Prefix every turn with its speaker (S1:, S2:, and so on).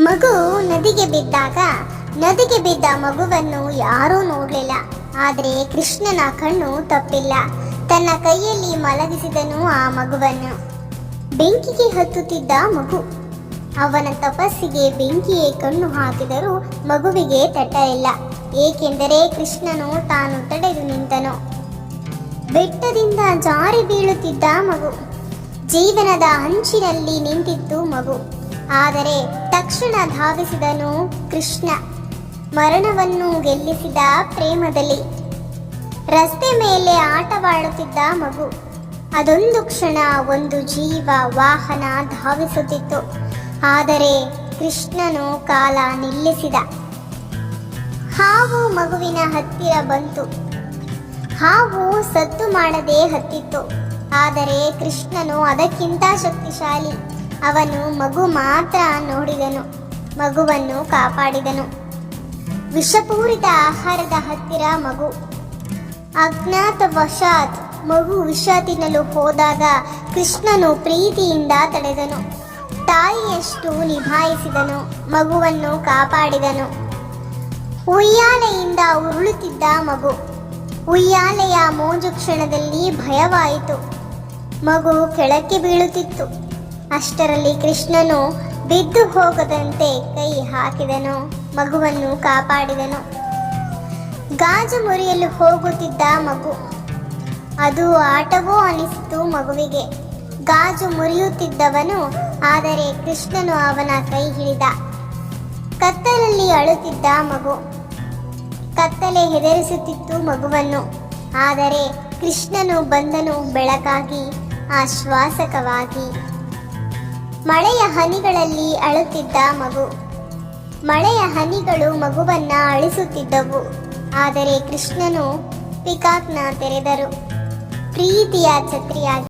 S1: ಮಗು ನದಿಗೆ ಬಿದ್ದ ಮಗುವನ್ನು ಯಾರೂ ನೋಡಲಿಲ್ಲ. ಆದರೆ ಕೃಷ್ಣನ ಕಣ್ಣು ತಪ್ಪಿಲ್ಲ. ತನ್ನ ಕೈಯಲ್ಲಿ ಮಲಗಿಸಿದನು ಆ ಮಗುವನ್ನು. ಬೆಂಕಿಗೆ ಹತ್ತುತ್ತಿದ್ದ ಮಗು. ಅವನ ತಪಸ್ಸಿಗೆ ಬೆಂಕಿಯೇ ಕಣ್ಣು ಹಾಕಿದರೂ ಮಗುವಿಗೆ ತಟ್ಟಲಿಲ್ಲ. ಏಕೆಂದರೆ ಕೃಷ್ಣನು ತಾನು ತಡೆದು ನಿಂತನು. ಬೆಟ್ಟದಿಂದ ಜಾರಿ ಬೀಳುತ್ತಿದ್ದ ಮಗು. ಜೀವನದ ಅಂಚಿನಲ್ಲಿ ನಿಂತಿತ್ತು ಮಗು. ಆದರೆ ತಕ್ಷಣ ಧಾವಿಸಿದನು ಕೃಷ್ಣ. ಮರಣವನ್ನು ಗೆಲ್ಲಿಸಿದ ಪ್ರೇಮದಲ್ಲಿ. ರಸ್ತೆ ಮೇಲೆ ಆಟವಾಡುತ್ತಿದ್ದ ಮಗು. ಅದೊಂದು ಕ್ಷಣ ಒಂದು ಜೀವ ವಾಹನ ಧಾವಿಸುತ್ತಿತ್ತು. ಆದರೆ ಕೃಷ್ಣನು ಕಾಲ ನಿಲ್ಲಿಸಿದ. ಹಾವು ಮಗುವಿನ ಹತ್ತಿರ ಬಂತು. ಹಾವು ಸದ್ದು ಮಾಡದೆ ಹತ್ತಿತ್ತು. ಆದರೆ ಕೃಷ್ಣನು ಅದಕ್ಕಿಂತ ಶಕ್ತಿಶಾಲಿ. ಅವನು ಮಗು ಮಾತ್ರ ನೋಡಿದನು. ಮಗುವನ್ನು ಕಾಪಾಡಿದನು. ವಿಷಪೂರಿತ ಆಹಾರದ ಹತ್ತಿರ ಮಗು. ಅಜ್ಞಾತವಶಾತ್ ಮಗು ವಿಷ ತಿನ್ನಲು ಹೋದಾಗ ಕೃಷ್ಣನು ಪ್ರೀತಿಯಿಂದ ತಡೆದನು. ತಾಯಿಯಷ್ಟು ನಿಭಾಯಿಸಿದನು. ಮಗುವನ್ನು ಕಾಪಾಡಿದನು. ಉಯ್ಯಾಲೆಯಿಂದ ಉರುಳುತ್ತಿದ್ದ ಮಗು. ಉಯ್ಯಾಲೆಯ ಮೋಜು ಕ್ಷಣದಲ್ಲಿ ಭಯವಾಯಿತು. ಮಗು ಕೆಳಕ್ಕೆ ಬೀಳುತ್ತಿತ್ತು. ಅಷ್ಟರಲ್ಲಿ ಕೃಷ್ಣನು ಬಿದ್ದು ಹೋಗದಂತೆ ಕೈ ಹಾಕಿದನು. ಮಗುವನ್ನು ಕಾಪಾಡಿದನು. ಗಾಜು ಮುರಿಯಲು ಹೋಗುತ್ತಿದ್ದ ಮಗು. ಅದು ಆಟವೋ ಅನಿಸಿತು ಮಗುವಿಗೆ. ಗಾಜು ಮುರಿಯುತ್ತಿದ್ದವನು. ಆದರೆ ಕೃಷ್ಣನು ಅವನ ಕೈ ಹಿಡಿದ. ಕತ್ತಲಲ್ಲಿ ಅಳುತ್ತಿದ್ದ ಮಗು. ಕತ್ತಲೆ ಹೆದರಿಸುತ್ತಿತ್ತು ಮಗುವನ್ನು. ಆದರೆ ಕೃಷ್ಣನು ಬಂದನು ಬೆಳಕಾಗಿ, ಆಶ್ವಾಸಕವಾಗಿ. ಮಳೆಯ ಹನಿಗಳಲ್ಲಿ ಅಳುತ್ತಿದ್ದ ಮಗು. ಮಳೆಯ ಹನಿಗಳು ಮಗುವನ್ನ ಅಳಿಸುತ್ತಿದ್ದವು. ಆದರೆ ಕೃಷ್ಣನು ಪಿಕಾಕ್ನ ತೆರೆದರು. ಪ್ರೀತಿಯ ಛತ್ರಿಯಾಗಿ